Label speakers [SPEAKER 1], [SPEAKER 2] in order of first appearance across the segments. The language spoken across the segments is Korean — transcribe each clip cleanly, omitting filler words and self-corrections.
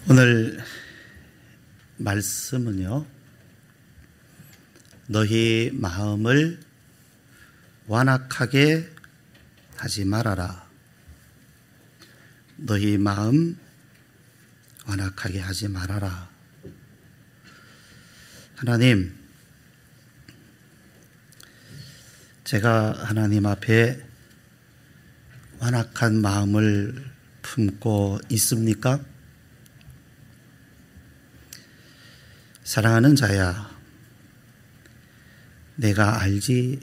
[SPEAKER 1] 오늘 말씀은요, 너희 마음을 완악하게 하지 말아라. 너희 마음 완악하게 하지 말아라. 하나님, 제가 하나님 앞에 완악한 마음을 품고 있습니까? 사랑하는 자야, 내가 알지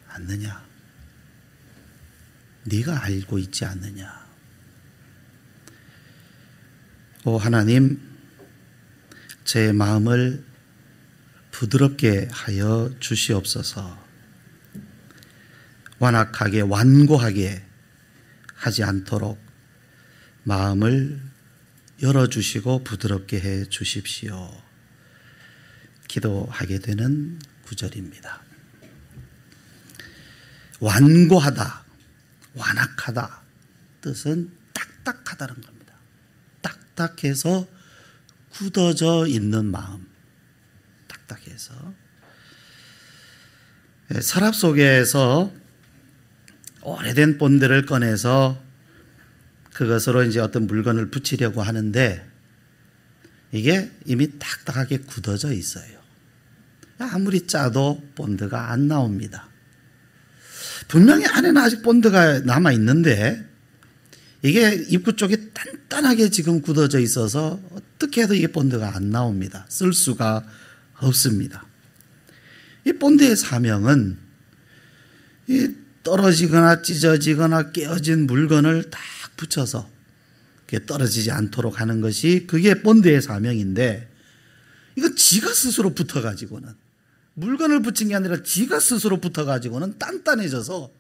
[SPEAKER 1] 않느냐? 네가 알고 있지 않느냐? 오 하나님, 제 마음을 부드럽게 하여 주시옵소서. 완악하게 완고하게 하지 않도록 마음을 열어주시고 부드럽게 해 주십시오. 기도하게 되는 구절입니다. 완고하다, 완악하다 뜻은 딱딱하다는 겁니다. 딱딱해서 굳어져 있는 마음, 딱딱해서. 서랍 속에서 오래된 본드를 꺼내서 그것으로 이제 어떤 물건을 붙이려고 하는데 이게 이미 딱딱하게 굳어져 있어요. 아무리 짜도 본드가 안 나옵니다. 분명히 안에는 아직 본드가 남아 있는데 이게 입구 쪽에 단단하게 지금 굳어져 있어서 어떻게 해도 이게 본드가 안 나옵니다. 쓸 수가 없습니다. 이 본드의 사명은 이 떨어지거나 찢어지거나 깨어진 물건을 딱 붙여서 떨어지지 않도록 하는 것이 그게 본드의 사명인데, 이건 지가 스스로 붙어가지고는, 물건을 붙인 게 아니라 지가 스스로 붙어가지고는 단단해져서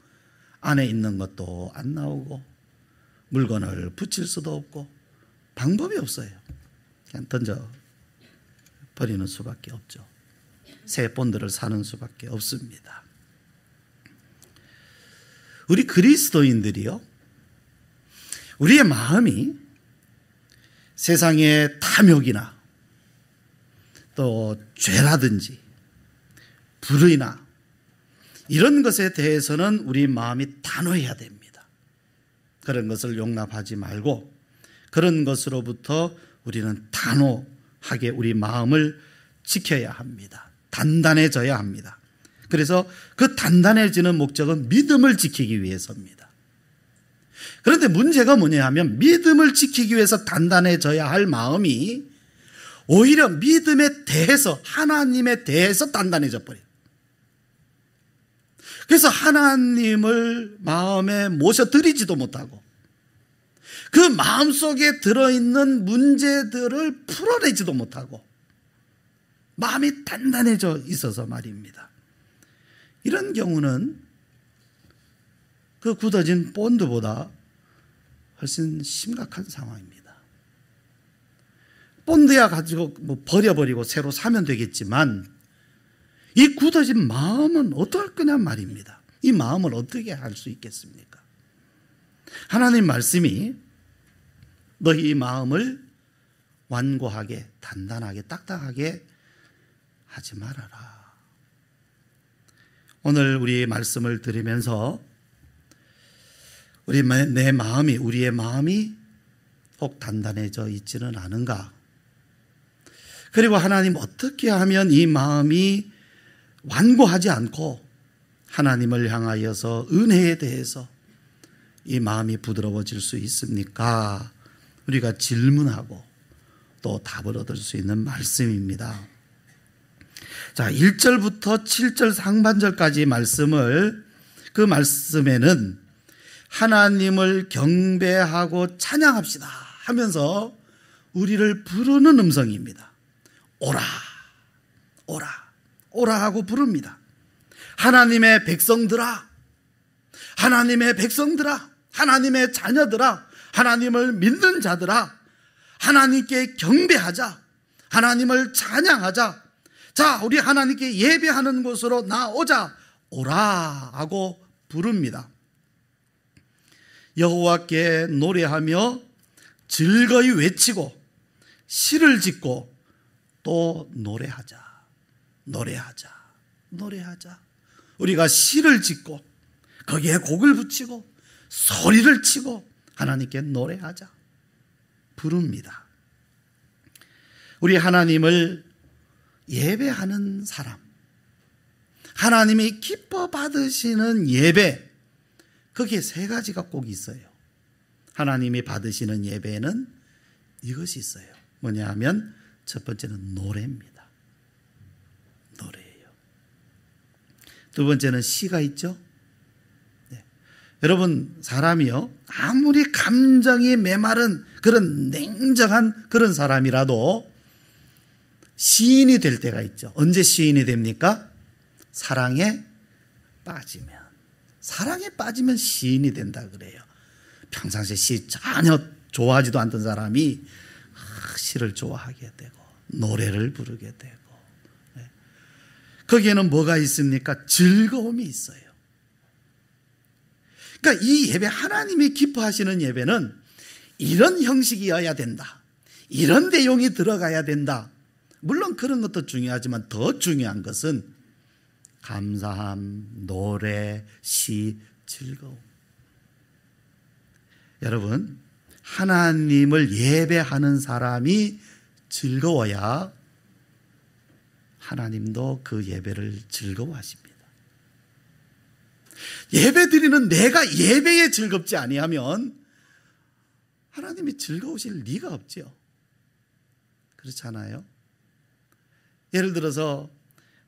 [SPEAKER 1] 안에 있는 것도 안 나오고 물건을 붙일 수도 없고 방법이 없어요. 그냥 던져 버리는 수밖에 없죠. 새 본드를 사는 수밖에 없습니다. 우리 그리스도인들이요, 우리의 마음이 세상의 탐욕이나 또 죄라든지 불의나 이런 것에 대해서는 우리 마음이 단호해야 됩니다. 그런 것을 용납하지 말고 그런 것으로부터 우리는 단호하게 우리 마음을 지켜야 합니다. 단단해져야 합니다. 그래서 그 단단해지는 목적은 믿음을 지키기 위해서입니다. 그런데 문제가 뭐냐 하면 믿음을 지키기 위해서 단단해져야 할 마음이 오히려 믿음에 대해서, 하나님에 대해서 단단해져 버려요. 그래서 하나님을 마음에 모셔드리지도 못하고 그 마음속에 들어있는 문제들을 풀어내지도 못하고 마음이 단단해져 있어서 말입니다. 이런 경우는 그 굳어진 본드보다 훨씬 심각한 상황입니다. 본드야 가지고 버려버리고 새로 사면 되겠지만 이 굳어진 마음은 어떨 거냐 말입니다. 이 마음을 어떻게 할 수 있겠습니까? 하나님 말씀이 너희 마음을 완고하게, 단단하게, 딱딱하게 하지 말아라. 오늘 우리 말씀을 들으면서 우리의 마음이 혹 단단해져 있지는 않은가? 그리고 하나님 어떻게 하면 이 마음이 완고하지 않고 하나님을 향하여서 은혜에 대해서 이 마음이 부드러워질 수 있습니까? 우리가 질문하고 또 답을 얻을 수 있는 말씀입니다. 자, 1절부터 7절 상반절까지 말씀을, 그 말씀에는 하나님을 경배하고 찬양합시다 하면서 우리를 부르는 음성입니다. 오라, 오라, 오라 하고 부릅니다. 하나님의 백성들아, 하나님의 백성들아, 하나님의 자녀들아, 하나님을 믿는 자들아, 하나님께 경배하자, 하나님을 찬양하자. 자, 우리 하나님께 예배하는 곳으로 나오자, 오라 하고 부릅니다. 여호와께 노래하며 즐거이 외치고 시를 짓고 또 노래하자. 우리가 시를 짓고 거기에 곡을 붙이고 소리를 치고 하나님께 노래하자. 부릅니다. 우리 하나님을 예배하는 사람, 하나님이 기뻐 받으시는 예배, 거기에 세 가지가 꼭 있어요. 하나님이 받으시는 예배에는 이것이 있어요. 뭐냐 하면 첫 번째는 노래입니다. 노래예요. 두 번째는 시가 있죠. 네. 여러분, 사람이요, 아무리 감정이 메마른 그런 냉정한 그런 사람이라도 시인이 될 때가 있죠. 언제 시인이 됩니까? 사랑에 빠지면 시인이 된다 그래요. 평상시에 시 전혀 좋아하지도 않던 사람이 시를 좋아하게 되고 노래를 부르게 되고, 거기에는 뭐가 있습니까? 즐거움이 있어요. 그러니까 이 예배, 하나님이 기뻐하시는 예배는 이런 형식이어야 된다, 이런 내용이 들어가야 된다. 물론 그런 것도 중요하지만 더 중요한 것은 감사함, 노래, 시, 즐거움. 여러분, 하나님을 예배하는 사람이 즐거워야 하나님도 그 예배를 즐거워하십니다. 예배 드리는 내가 예배에 즐겁지 아니하면 하나님이 즐거우실 리가 없죠. 그렇잖아요. 예를 들어서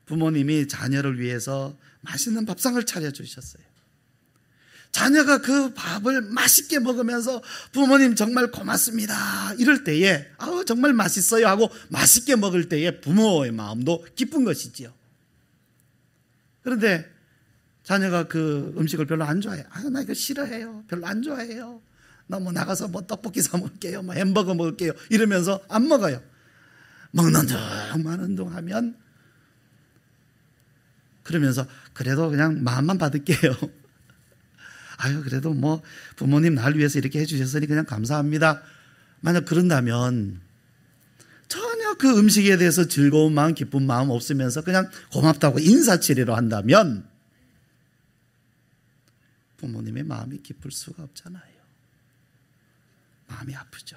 [SPEAKER 1] 부모님이 자녀를 위해서 맛있는 밥상을 차려주셨어요. 자녀가 그 밥을 맛있게 먹으면서 부모님 정말 고맙습니다 이럴 때에 정말 맛있어요 하고 맛있게 먹을 때에 부모의 마음도 기쁜 것이지요. 그런데 자녀가 그 음식을 별로 안 좋아해요. 나 이거 싫어해요, 별로 안 좋아해요, 나 뭐 나가서 뭐 떡볶이 사 먹을게요, 뭐 햄버거 먹을게요 이러면서 안 먹어요. 먹는 둥 마는 둥 하면, 그러면서 그래도 그냥 마음만 받을게요. 그래도 뭐 부모님 날 위해서 이렇게 해주셨으니 그냥 감사합니다. 만약 그런다면 전혀 그 음식에 대해서 즐거운 마음, 기쁜 마음 없으면서 그냥 고맙다고 인사치레로 한다면 부모님의 마음이 기쁠 수가 없잖아요. 마음이 아프죠.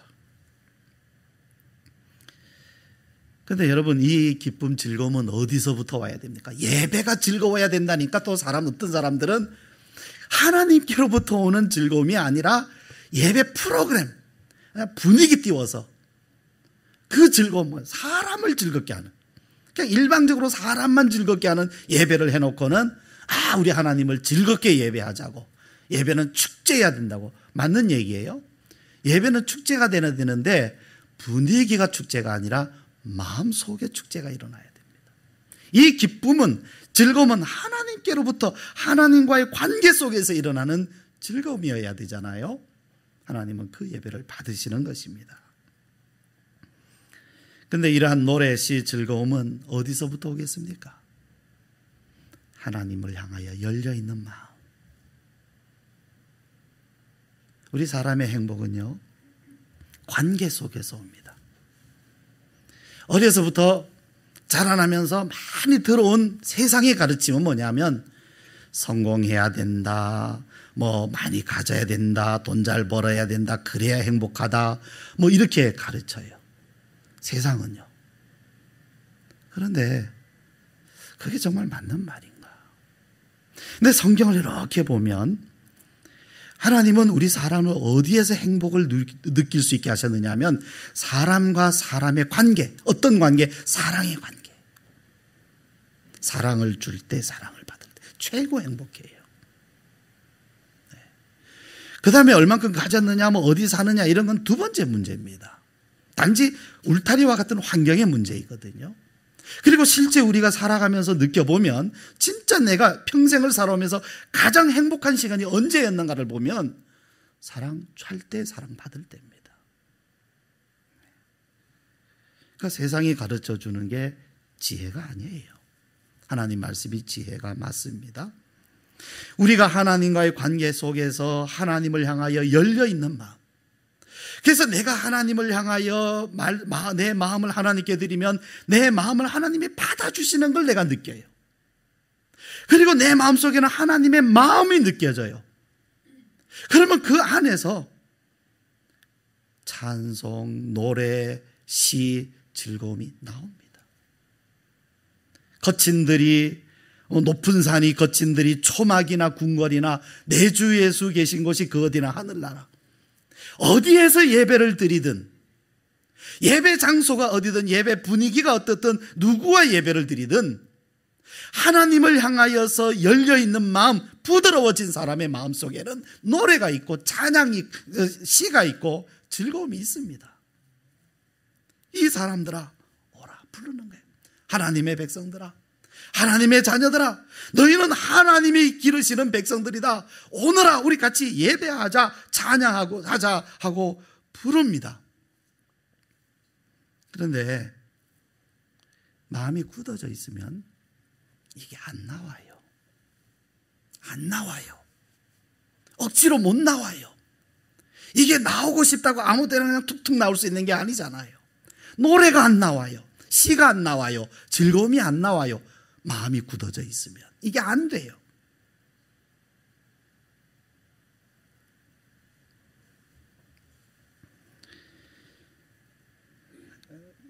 [SPEAKER 1] 그런데 여러분, 이 기쁨, 즐거움은 어디서부터 와야 됩니까? 예배가 즐거워야 된다니까. 또 어떤 사람들은 하나님께로부터 오는 즐거움이 아니라 예배 프로그램, 분위기 띄워서 그 즐거움은 사람을 즐겁게 하는, 그냥 일방적으로 사람만 즐겁게 하는 예배를 해놓고는 우리 하나님을 즐겁게 예배하자고, 예배는 축제해야 된다고. 맞는 얘기예요. 예배는 축제가 되는데 분위기가 축제가 아니라 마음속에 축제가 일어나야 됩니다. 이 기쁨은, 즐거움은 하나님께로부터, 하나님과의 관계 속에서 일어나는 즐거움이어야 되잖아요. 하나님은 그 예배를 받으시는 것입니다. 그런데 이러한 노래, 시, 즐거움은 어디서부터 오겠습니까? 하나님을 향하여 열려있는 마음. 우리 사람의 행복은요, 관계 속에서 옵니다. 어려서부터 자라나면서 많이 들어온 세상의 가르침은 뭐냐면 성공해야 된다, 뭐 많이 가져야 된다, 돈 잘 벌어야 된다, 그래야 행복하다, 뭐 이렇게 가르쳐요, 세상은요. 그런데 그게 정말 맞는 말인가? 근데 성경을 이렇게 보면 하나님은 우리 사람을 어디에서 행복을 느낄 수 있게 하셨느냐 하면 사람과 사람의 관계. 어떤 관계? 사랑의 관계. 사랑을 줄 때, 사랑을 받을 때 최고 행복해요. 그 다음에 얼만큼 가졌느냐, 뭐 어디 사느냐, 이런 건 두 번째 문제입니다. 단지 울타리와 같은 환경의 문제이거든요. 그리고 실제 우리가 살아가면서 느껴보면 진짜 내가 평생을 살아오면서 가장 행복한 시간이 언제였는가를 보면 사랑할 때, 사랑받을 때입니다. 그러니까 세상이 가르쳐 주는 게 지혜가 아니에요. 하나님 말씀이 지혜가 맞습니다. 우리가 하나님과의 관계 속에서 하나님을 향하여 열려있는 마음, 그래서 내가 하나님을 향하여 내 마음을 하나님께 드리면 내 마음을 하나님이 받아주시는 걸 내가 느껴요. 그리고 내 마음속에는 하나님의 마음이 느껴져요. 그러면 그 안에서 찬송, 노래, 시, 즐거움이 나옵니다. 거친들이 높은 산이 거친들이 초막이나 궁궐이나 내 주 예수 계신 곳이 그 어디나 하늘나라. 어디에서 예배를 드리든, 예배 장소가 어디든, 예배 분위기가 어떻든, 누구와 예배를 드리든 하나님을 향하여서 열려있는 마음, 부드러워진 사람의 마음속에는 노래가 있고 찬양이, 시가 있고 즐거움이 있습니다. 이 사람들아 오라 부르는 거예요. 하나님의 백성들아, 하나님의 자녀들아, 너희는 하나님이 기르시는 백성들이다. 오너라 우리 같이 예배하자, 찬양하고 하자 하고 부릅니다. 그런데 마음이 굳어져 있으면 이게 안 나와요. 안 나와요. 억지로 못 나와요. 이게 나오고 싶다고 아무 데나 그냥 툭툭 나올 수 있는 게 아니잖아요. 노래가 안 나와요. 시가 안 나와요. 즐거움이 안 나와요. 마음이 굳어져 있으면 이게 안 돼요.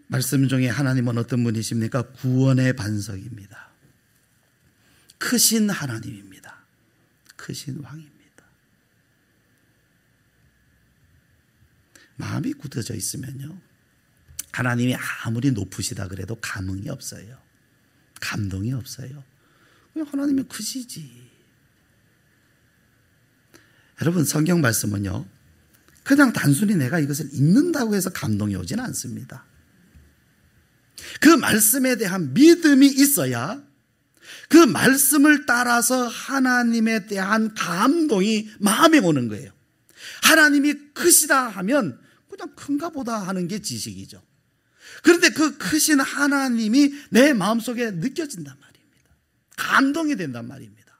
[SPEAKER 1] 말씀 중에 하나님은 어떤 분이십니까? 구원의 반석입니다. 크신 하나님입니다. 크신 왕입니다. 마음이 굳어져 있으면요, 하나님이 아무리 높으시다 그래도 감흥이 없어요. 감동이 없어요. 하나님이 크시지. 여러분, 성경 말씀은요, 그냥 단순히 내가 이것을 읽는다고 해서 감동이 오진 않습니다. 그 말씀에 대한 믿음이 있어야 그 말씀을 따라서 하나님에 대한 감동이 마음에 오는 거예요. 하나님이 크시다 하면 그냥 큰가 보다 하는 게 지식이죠. 그런데 그 크신 하나님이 내 마음속에 느껴진단 말입니다. 감동이 된단 말입니다.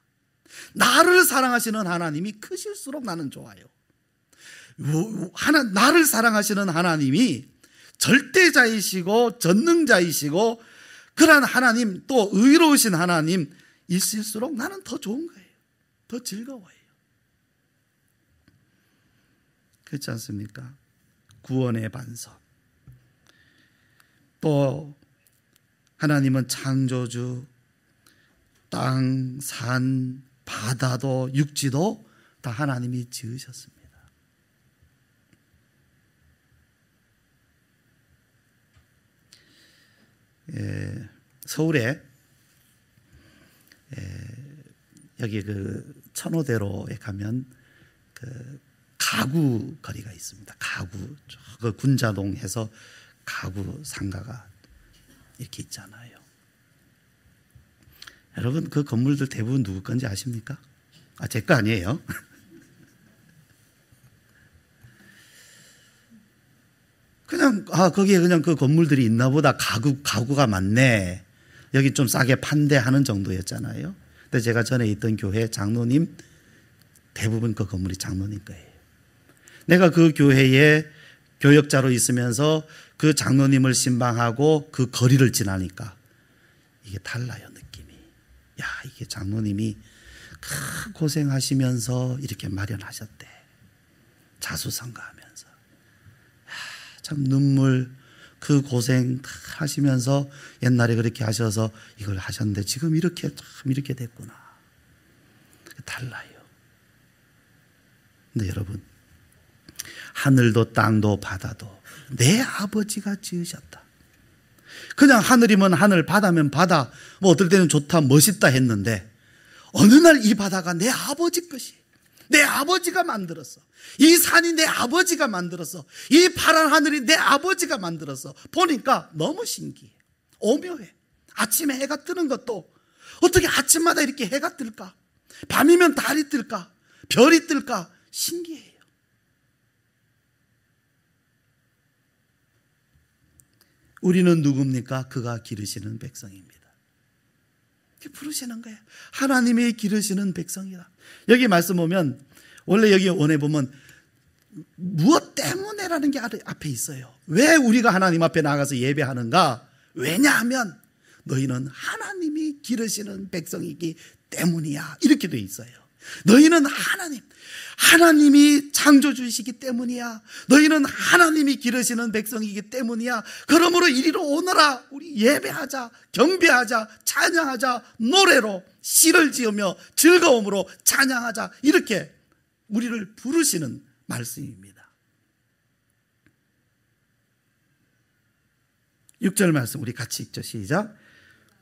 [SPEAKER 1] 나를 사랑하시는 하나님이 크실수록 나는 좋아요. 나를 사랑하시는 하나님이 절대자이시고 전능자이시고 그러한 하나님, 또 의로우신 하나님 있을수록 나는 더 좋은 거예요. 더 즐거워요. 그렇지 않습니까? 구원의 반석. 또 하나님은 창조주, 땅, 산, 바다도 육지도 다 하나님이 지으셨습니다. 서울에 여기 그 천호대로에 가면 그 가구 거리가 있습니다. 가구, 그 군자동 해서 가구 상가가 이렇게 있잖아요. 여러분, 그 건물들 대부분 누구 건지 아십니까? 제 거 아니에요. 그냥 거기에 그냥 그 건물들이 있나 보다, 가구가 많네, 여기 좀 싸게 판대 하는 정도였잖아요. 근데 제가 전에 있던 교회 장로님 대부분 그 건물이 장로님 거예요. 내가 그 교회에 교역자로 있으면서 그 장로님을 신방하고 그 거리를 지나니까 이게 달라요, 느낌이. 야, 이게 장로님이 큰 고생하시면서 이렇게 마련하셨대. 자수성가하면서. 참 눈물, 그 고생 다 하시면서 옛날에 그렇게 하셔서 이걸 하셨는데 지금 이렇게 참 이렇게 됐구나. 달라요. 근데 여러분, 하늘도 땅도 바다도 내 아버지가 지으셨다. 그냥 하늘이면 하늘, 바다면 바다, 뭐 어떨 때는 좋다, 멋있다 했는데 어느 날 이 바다가 내 아버지 것이, 내 아버지가 만들었어. 이 산이 내 아버지가 만들었어. 이 파란 하늘이 내 아버지가 만들었어. 보니까 너무 신기해. 오묘해. 아침에 해가 뜨는 것도 어떻게 아침마다 이렇게 해가 뜰까? 밤이면 달이 뜰까? 별이 뜰까? 신기해요. 우리는 누굽니까? 그가 기르시는 백성입니다. 부르시는 거예요. 하나님이 기르시는 백성이다. 여기 말씀 보면, 원래 여기 원에 보면 무엇 때문에 은혜라는 게 앞에 있어요. 왜 우리가 하나님 앞에 나가서 예배하는가? 왜냐하면 너희는 하나님이 기르시는 백성이기 때문이야. 이렇게 돼 있어요. 너희는 하나님이 창조주이시기 때문이야. 너희는 하나님이 기르시는 백성이기 때문이야. 그러므로 이리로 오너라. 우리 예배하자, 경배하자, 찬양하자, 노래로 시를 지으며 즐거움으로 찬양하자. 이렇게 우리를 부르시는 말씀입니다. 6절 말씀 우리 같이 읽죠. 시작.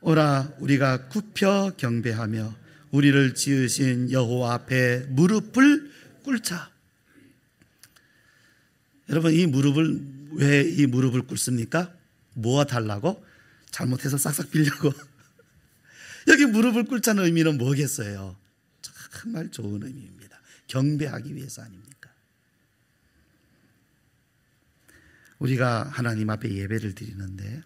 [SPEAKER 1] 오라 우리가 굽혀 경배하며 우리를 지으신 여호와 앞에 무릎을 꿇자. 여러분, 왜 이 무릎을 꿇습니까? 뭐가 달라고? 잘못해서 싹싹 빌려고. 여기 무릎을 꿇자는 의미는 뭐겠어요? 정말 좋은 의미입니다. 경배하기 위해서 아닙니까? 우리가 하나님 앞에 예배를 드리는데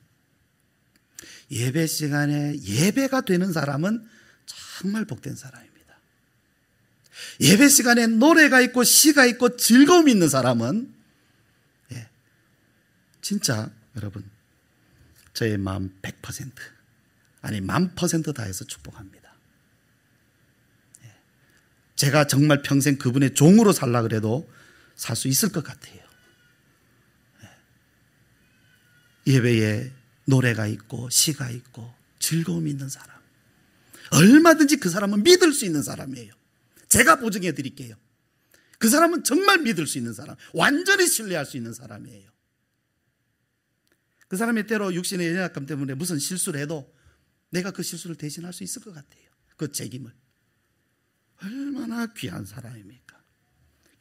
[SPEAKER 1] 예배 시간에 예배가 되는 사람은 정말 복된 사람입니다. 예배 시간에 노래가 있고 시가 있고 즐거움이 있는 사람은 진짜 여러분 저의 마음 100% 아니 1000% 다해서 축복합니다. 제가 정말 평생 그분의 종으로 살라 그래도 살 수 있을 것 같아요. 예배에 노래가 있고 시가 있고 즐거움이 있는 사람, 얼마든지 그 사람은 믿을 수 있는 사람이에요. 제가 보증해 드릴게요. 그 사람은 정말 믿을 수 있는 사람, 완전히 신뢰할 수 있는 사람이에요. 그 사람이 때로 육신의 연약감 때문에 무슨 실수를 해도 내가 그 실수를 대신할 수 있을 것 같아요. 그 책임을. 얼마나 귀한 사람입니까?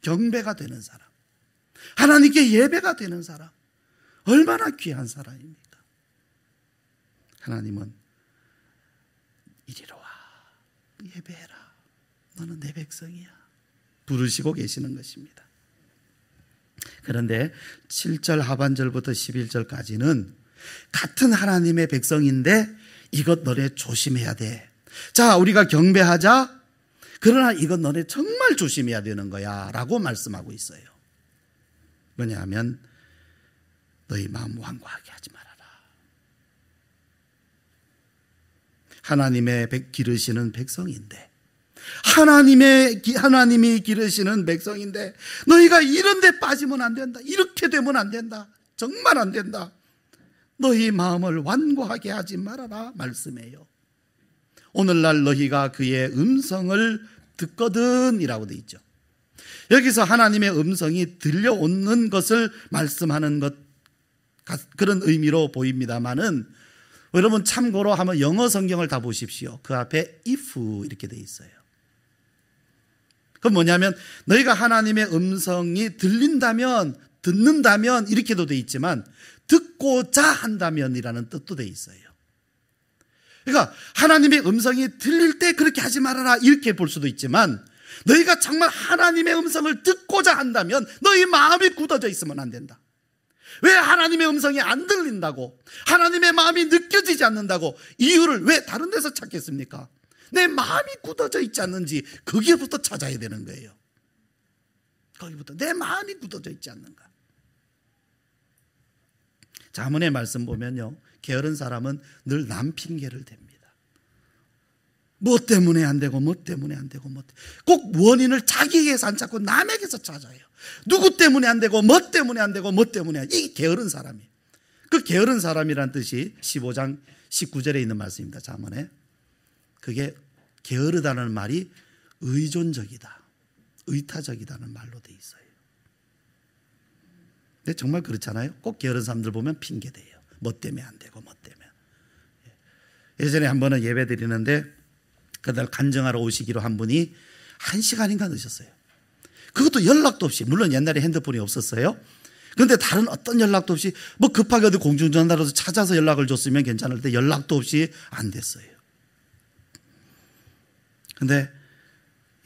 [SPEAKER 1] 경배가 되는 사람, 하나님께 예배가 되는 사람, 얼마나 귀한 사람입니까? 하나님은 이리로 와, 예배해라, 너는 내 백성이야 부르시고 계시는 것입니다. 그런데 7절 하반절부터 11절까지는 같은 하나님의 백성인데 이것 너네 조심해야 돼. 자, 우리가 경배하자. 그러나 이것 너네 정말 조심해야 되는 거야 라고 말씀하고 있어요. 뭐냐면 너희 마음 완고하게 하지 말아라. 하나님의 기르시는 백성인데, 하나님이 기르시는 백성인데 너희가 이런 데 빠지면 안 된다, 이렇게 되면 안 된다, 정말 안 된다. 너희 마음을 완고하게 하지 말아라 말씀해요. 오늘날 너희가 그의 음성을 듣거든 이라고 되어 있죠. 여기서 하나님의 음성이 들려오는 것을 말씀하는 것, 그런 의미로 보입니다만은, 여러분 참고로 한번 영어 성경을 다 보십시오. 그 앞에 if 이렇게 되어 있어요. 그건 뭐냐면 너희가 하나님의 음성이 들린다면, 듣는다면 이렇게도 되어 있지만 듣고자 한다면이라는 뜻도 되어 있어요. 그러니까 하나님의 음성이 들릴 때 그렇게 하지 말아라 이렇게 볼 수도 있지만, 너희가 정말 하나님의 음성을 듣고자 한다면 너희 마음이 굳어져 있으면 안 된다. 왜 하나님의 음성이 안 들린다고, 하나님의 마음이 느껴지지 않는다고 이유를 왜 다른 데서 찾겠습니까? 내 마음이 굳어져 있지 않는지 거기부터 찾아야 되는 거예요. 거기부터 내 마음이 굳어져 있지 않는가. 자문의 말씀 보면요, 게으른 사람은 늘 남 핑계를 댑니다. 뭐 때문에 안 되고 뭐 때문에 안 되고 꼭 원인을 자기에게서 안 찾고 남에게서 찾아요. 누구 때문에 안 되고 뭐 때문에 안 되고 뭐 때문에 안 되고. 이게 게으른 사람이에요. 그 게으른 사람이란 뜻이 15장 19절에 있는 말씀입니다. 자문에. 그게 게으르다는 말이 의존적이다, 의타적이다는 말로 돼 있어요. 근데 정말 그렇잖아요. 꼭 게으른 사람들 보면 핑계대요. 뭐 때문에 안 되고 뭐 때문에. 예전에 한 번은 예배 드리는데 그날 간증하러 오시기로 한 분이 1시간인가 늦었어요. 그것도 연락도 없이, 물론 옛날에 핸드폰이 없었어요. 그런데 다른 어떤 연락도 없이, 뭐 급하게 어디 공중전화로서 찾아서 연락을 줬으면 괜찮을 때 연락도 없이 안 됐어요. 근데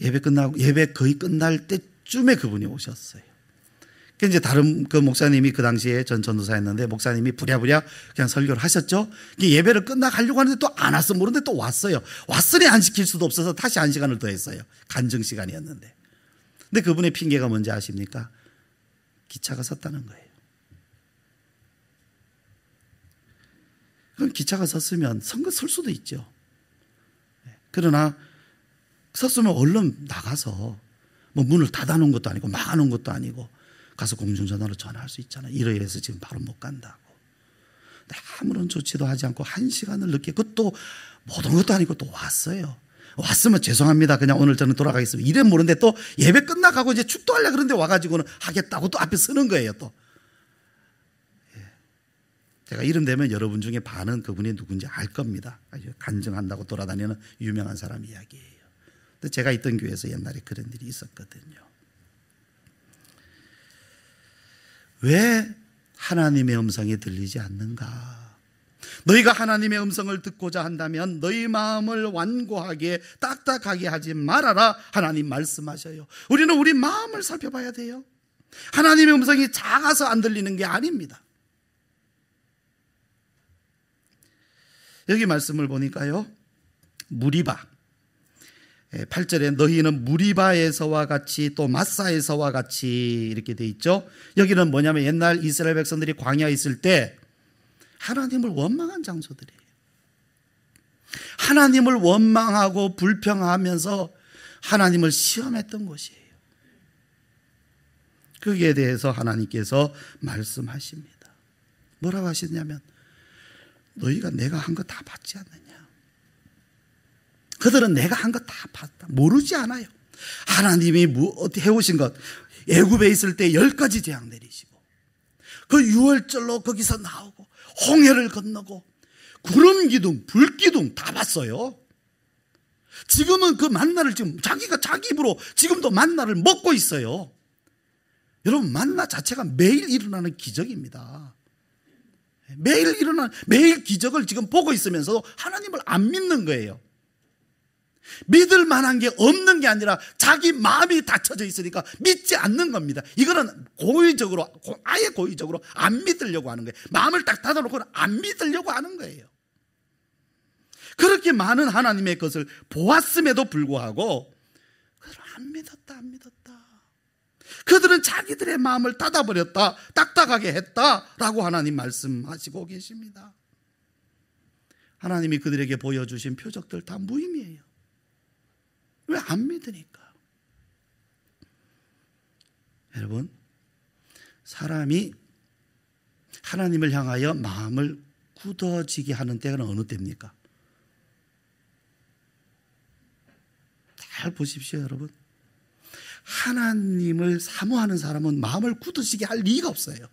[SPEAKER 1] 예배 거의 끝날 때쯤에 그분이 오셨어요. 이제 다른 그 목사님이 그 당시에 전 전도사였는데 목사님이 부랴부랴 그냥 설교를 하셨죠. 예배를 끝나가려고 하는데 또 안 왔어 모르는데 또 왔어요. 왔으니 안 시킬 수도 없어서 다시 1시간을 더 했어요. 간증 시간이었는데. 근데 그분의 핑계가 뭔지 아십니까? 기차가 섰다는 거예요. 그럼 기차가 섰으면 선거 설 수도 있죠. 그러나 섰으면 얼른 나가서 뭐 문을 닫아놓은 것도 아니고 막아놓은 것도 아니고 가서 공중전화로 전화할 수 있잖아요. 이러이러해서 지금 바로 못 간다고. 아무런 조치도 하지 않고 1시간을 늦게, 그것도 못 온 것도 아니고 또 왔어요. 왔으면 죄송합니다, 그냥 오늘 저는 돌아가겠습니다 이래 모르는데 또 예배 끝나가고 이제 축도하려고 그러는데 와가지고는 하겠다고 또 앞에 서는 거예요. 또 제가 이름 대면 여러분 중에 반은 그분이 누군지 알 겁니다. 아주 간증한다고 돌아다니는 유명한 사람 이야기예요. 근데 제가 있던 교회에서 옛날에 그런 일이 있었거든요. 왜 하나님의 음성이 들리지 않는가? 너희가 하나님의 음성을 듣고자 한다면 너희 마음을 완고하게 딱딱하게 하지 말아라. 하나님 말씀하셔요. 우리는 우리 마음을 살펴봐야 돼요. 하나님의 음성이 작아서 안 들리는 게 아닙니다. 여기 말씀을 보니까요, 무리바 8절에 너희는 무리바에서와 같이 또 마사에서와 같이 이렇게 돼 있죠. 여기는 뭐냐면 옛날 이스라엘 백성들이 광야에 있을 때 하나님을 원망한 장소들이에요. 하나님을 원망하고 불평하면서 하나님을 시험했던 곳이에요. 거기에 대해서 하나님께서 말씀하십니다. 뭐라고 하시냐면 너희가 내가 한 거 다 받지 않느냐. 그들은 내가 한 거 다 봤다. 모르지 않아요. 하나님이 해오신 것, 애굽에 있을 때 10가지 재앙 내리시고 그 유월절로 거기서 나오고 홍해를 건너고 구름 기둥, 불 기둥 다 봤어요. 지금은 그 만나를 지금 자기가 자기 입으로 지금도 만나를 먹고 있어요. 여러분, 만나 자체가 매일 일어나는 기적입니다. 매일 기적을 지금 보고 있으면서도 하나님을 안 믿는 거예요. 믿을 만한 게 없는 게 아니라 자기 마음이 닫혀져 있으니까 믿지 않는 겁니다. 이거는 고의적으로, 아예 고의적으로 안 믿으려고 하는 거예요. 마음을 딱 닫아놓고 안 믿으려고 하는 거예요. 그렇게 많은 하나님의 것을 보았음에도 불구하고 그들은 안 믿었다. 그들은 자기들의 마음을 닫아버렸다, 딱딱하게 했다라고 하나님 말씀하시고 계십니다. 하나님이 그들에게 보여주신 표적들 다 무의미해요. 왜 안 믿으니까. 여러분, 사람이 하나님을 향하여 마음을 굳어지게 하는 때가 어느 때입니까? 잘 보십시오, 여러분. 하나님을 사모하는 사람은 마음을 굳어지게 할 리가 없어요.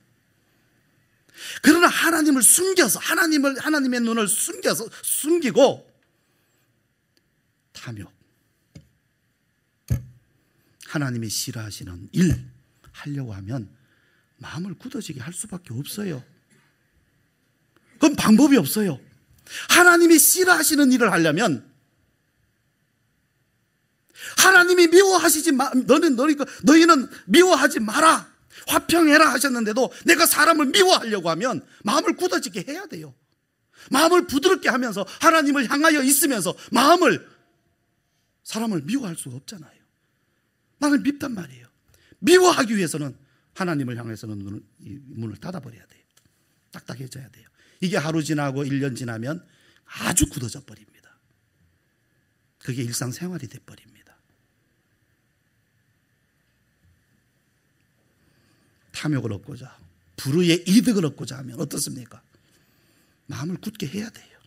[SPEAKER 1] 그러나 하나님을 숨겨서, 하나님의 눈을 숨기고 탐욕, 하나님이 싫어하시는 일 하려고 하면 마음을 굳어지게 할 수밖에 없어요. 그건 방법이 없어요. 하나님이 싫어하시는 일을 하려면 하나님이 미워하시지 마, 너희는 미워하지 마라, 화평해라 하셨는데도 내가 사람을 미워하려고 하면 마음을 굳어지게 해야 돼요. 마음을 부드럽게 하면서 하나님을 향하여 있으면서 사람을 미워할 수가 없잖아요. 나는 밉단 말이에요. 미워하기 위해서는 하나님을 향해서는 문을 닫아버려야 돼요. 딱딱해져야 돼요. 이게 하루 지나고 1년 지나면 아주 굳어져 버립니다. 그게 일상생활이 돼버립니다. 탐욕을 얻고자, 불의의 이득을 얻고자 하면 어떻습니까? 마음을 굳게 해야 돼요.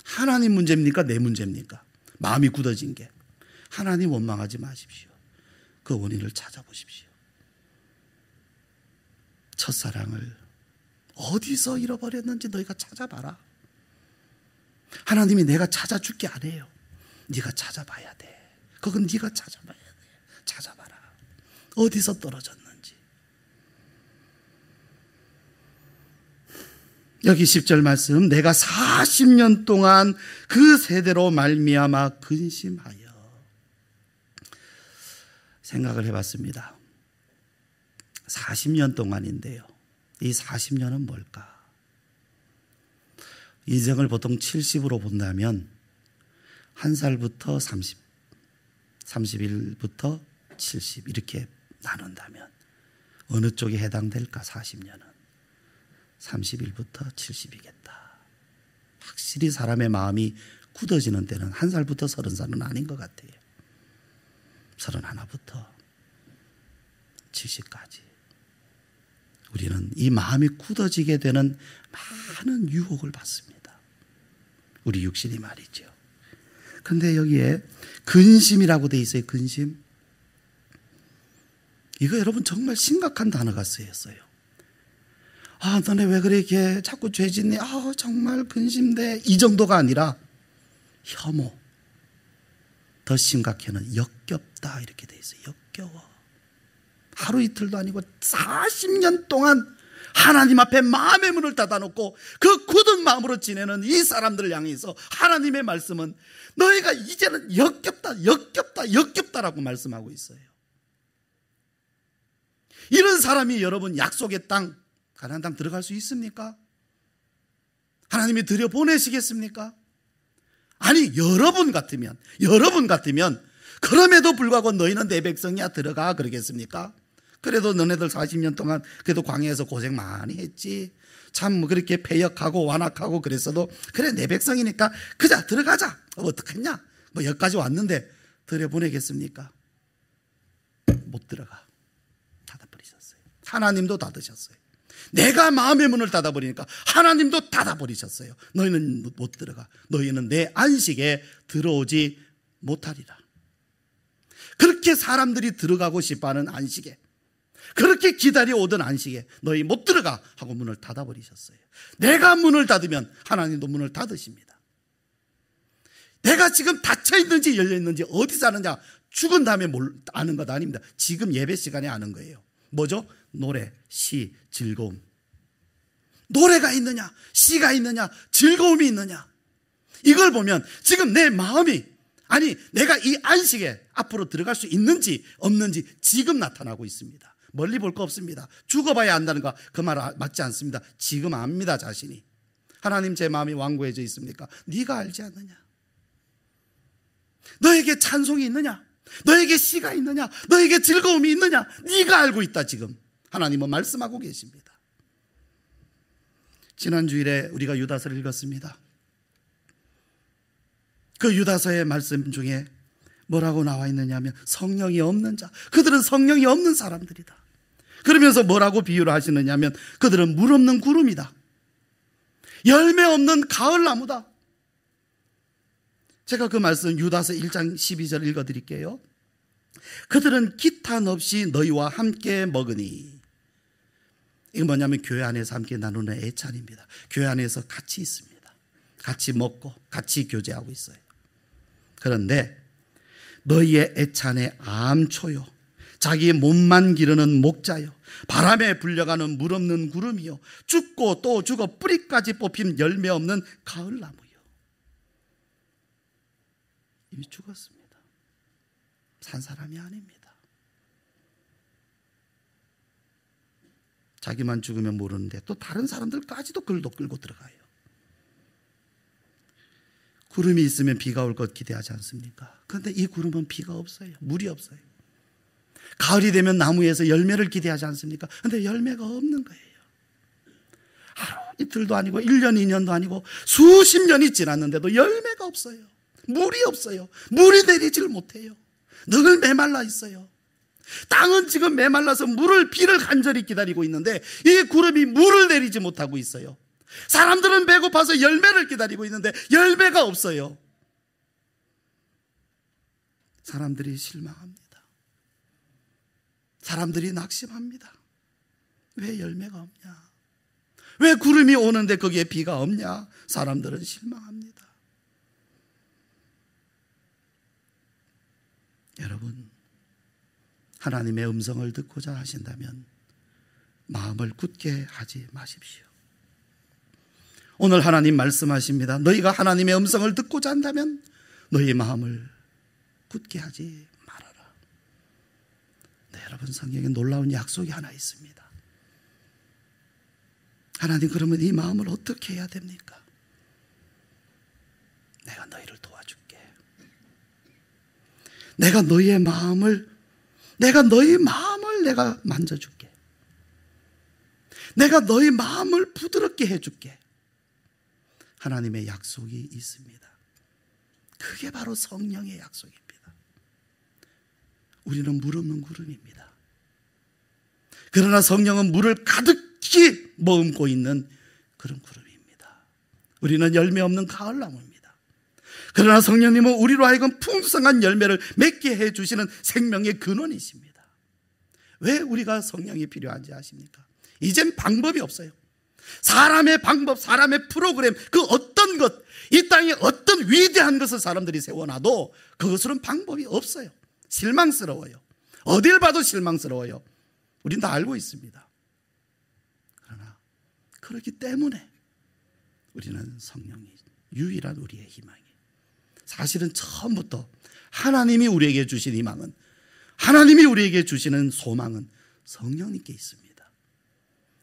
[SPEAKER 1] 하나님 문제입니까? 내 문제입니까? 마음이 굳어진 게. 하나님 원망하지 마십시오. 그 원인을 찾아보십시오. 첫사랑을 어디서 잃어버렸는지 너희가 찾아봐라. 하나님이 내가 찾아줄게 안 해요. 네가 찾아봐야 돼. 그건 네가 찾아봐야 돼. 찾아봐라. 어디서 떨어졌는지. 여기 10절 말씀, 내가 40년 동안 그 세대로 말미암아 근심하여. 생각을 해봤습니다. 40년 동안인데요. 이 40년은 뭘까? 인생을 보통 70으로 본다면 1살부터 30, 30일부터 70 이렇게 나눈다면 어느 쪽에 해당될까? 40년은 30일부터 70이겠다. 확실히 사람의 마음이 굳어지는 때는 1살부터 30살은 아닌 것 같아요. 31부터 70까지 우리는 이 마음이 굳어지게 되는 많은 유혹을 받습니다. 우리 육신이 말이죠. 그런데 여기에 근심이라고 돼 있어요. 근심. 이거 여러분 정말 심각한 단어가 쓰였어요. 아, 너네 왜 그렇게 자꾸 죄 짓니? 아, 정말 근심돼. 이 정도가 아니라 혐오. 더 심각해는 역겹다 이렇게 돼 있어요. 역겨워. 하루 이틀도 아니고 40년 동안 하나님 앞에 마음의 문을 닫아놓고 그 굳은 마음으로 지내는 이 사람들을 향해서 하나님의 말씀은 너희가 이제는 역겹다, 역겹다, 역겹다라고 말씀하고 있어요. 이런 사람이 여러분 약속의 땅, 가나안 땅 들어갈 수 있습니까? 하나님이 들여보내시겠습니까? 아니, 여러분 같으면 그럼에도 불구하고 너희는 내 백성이야 들어가 그러겠습니까? 그래도 너네들 40년 동안 그래도 광야에서 고생 많이 했지. 참 뭐 그렇게 패역하고 완악하고 그랬어도 그래 내 백성이니까 그자 들어가자. 어떡했냐? 뭐 여기까지 왔는데 들여보내겠습니까? 못 들어가. 닫아버리셨어요. 하나님도 닫으셨어요. 내가 마음의 문을 닫아버리니까 하나님도 닫아버리셨어요. 너희는 못 들어가. 너희는 내 안식에 들어오지 못하리라. 그렇게 사람들이 들어가고 싶어하는 안식에, 그렇게 기다려오던 안식에 너희 못 들어가 하고 문을 닫아버리셨어요. 내가 문을 닫으면 하나님도 문을 닫으십니다. 내가 지금 닫혀있는지 열려있는지 어디서 아느냐? 죽은 다음에 아는 것 아닙니다. 지금 예배 시간에 아는 거예요. 뭐죠? 노래, 시, 즐거움. 노래가 있느냐, 시가 있느냐, 즐거움이 있느냐, 이걸 보면 지금 내 마음이, 아니 내가 이 안식에 앞으로 들어갈 수 있는지 없는지 지금 나타나고 있습니다. 멀리 볼 거 없습니다. 죽어봐야 안다는 거 그 말 맞지 않습니다. 지금 압니다. 자신이. 하나님 제 마음이 완고해져 있습니까? 네가 알지 않느냐? 너에게 찬송이 있느냐? 너에게 시가 있느냐? 너에게 즐거움이 있느냐? 네가 알고 있다. 지금 하나님은 말씀하고 계십니다. 지난 주일에 우리가 유다서를 읽었습니다. 그 유다서의 말씀 중에 뭐라고 나와 있느냐면 성령이 없는 자, 그들은 성령이 없는 사람들이다. 그러면서 뭐라고 비유를 하시느냐면 그들은 물 없는 구름이다. 열매 없는 가을나무다. 제가 그 말씀 유다서 1장 12절 읽어드릴게요. 그들은 기탄 없이 너희와 함께 먹으니. 이건 뭐냐면 교회 안에서 함께 나누는 애찬입니다. 교회 안에서 같이 있습니다. 같이 먹고 같이 교제하고 있어요. 그런데 너희의 애찬의 암초요, 자기 몸만 기르는 목자요, 바람에 불려가는 물 없는 구름이요, 죽고 또 죽어 뿌리까지 뽑힌 열매 없는 가을나무요. 이미 죽었습니다. 산 사람이 아닙니다. 자기만 죽으면 모르는데 또 다른 사람들까지도 끌고 들어가요. 구름이 있으면 비가 올 것 기대하지 않습니까? 그런데 이 구름은 비가 없어요. 물이 없어요. 가을이 되면 나무에서 열매를 기대하지 않습니까? 그런데 열매가 없는 거예요. 하루 이틀도 아니고 1년 2년도 아니고 수십 년이 지났는데도 열매가 없어요. 물이 없어요. 물이 내리질 못해요. 늘 메말라 있어요. 땅은 지금 메말라서 비를 간절히 기다리고 있는데 이 구름이 물을 내리지 못하고 있어요. 사람들은 배고파서 열매를 기다리고 있는데 열매가 없어요. 사람들이 실망합니다. 사람들이 낙심합니다. 왜 열매가 없냐? 왜 구름이 오는데 거기에 비가 없냐? 사람들은 실망합니다. 여러분, 하나님의 음성을 듣고자 하신다면 마음을 굳게 하지 마십시오. 오늘 하나님 말씀하십니다. 너희가 하나님의 음성을 듣고자 한다면 너희 마음을 굳게 하지 말아라. 네, 여러분, 성경에 놀라운 약속이 하나 있습니다. 하나님, 그러면 이 마음을 어떻게 해야 됩니까? 내가 너희를 도와줄게. 내가 너희 마음을 내가 만져줄게. 내가 너희 마음을 부드럽게 해줄게. 하나님의 약속이 있습니다. 그게 바로 성령의 약속입니다. 우리는 물 없는 구름입니다. 그러나 성령은 물을 가득히 머금고 있는 그런 구름입니다. 우리는 열매 없는 가을나무입니다. 그러나 성령님은 우리로 하여금 풍성한 열매를 맺게 해주시는 생명의 근원이십니다. 왜 우리가 성령이 필요한지 아십니까? 이젠 방법이 없어요. 사람의 방법, 사람의 프로그램, 그 어떤 것, 이 땅에 어떤 위대한 것을 사람들이 세워놔도 그것으로는 방법이 없어요. 실망스러워요. 어딜 봐도 실망스러워요. 우린 다 알고 있습니다. 그러나 그렇기 때문에 우리는 성령이 유일한 우리의 희망이, 사실은 처음부터 하나님이 우리에게 주신 희망은, 하나님이 우리에게 주시는 소망은 성령님께 있습니다.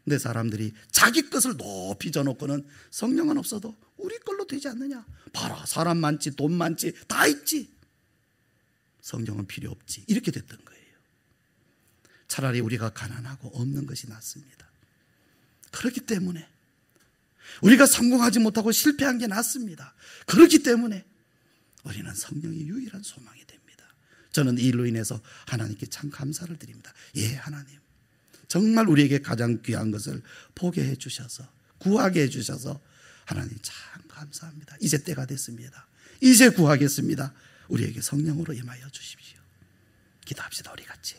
[SPEAKER 1] 근데 사람들이 자기 것을 높이 져놓고는 성령은 없어도 우리 걸로 되지 않느냐, 봐라 사람 많지 돈 많지 다 있지, 성령은 필요 없지, 이렇게 됐던 거예요. 차라리 우리가 가난하고 없는 것이 낫습니다. 그렇기 때문에 우리가 성공하지 못하고 실패한 게 낫습니다. 그렇기 때문에 우리는 성령이 유일한 소망이 됩니다. 저는 이 일로 인해서 하나님께 참 감사를 드립니다. 예, 하나님 정말 우리에게 가장 귀한 것을 보게 해주셔서, 구하게 해주셔서 하나님 참 감사합니다. 이제 때가 됐습니다. 이제 구하겠습니다. 우리에게 성령으로 임하여 주십시오. 기도합시다. 우리 같이.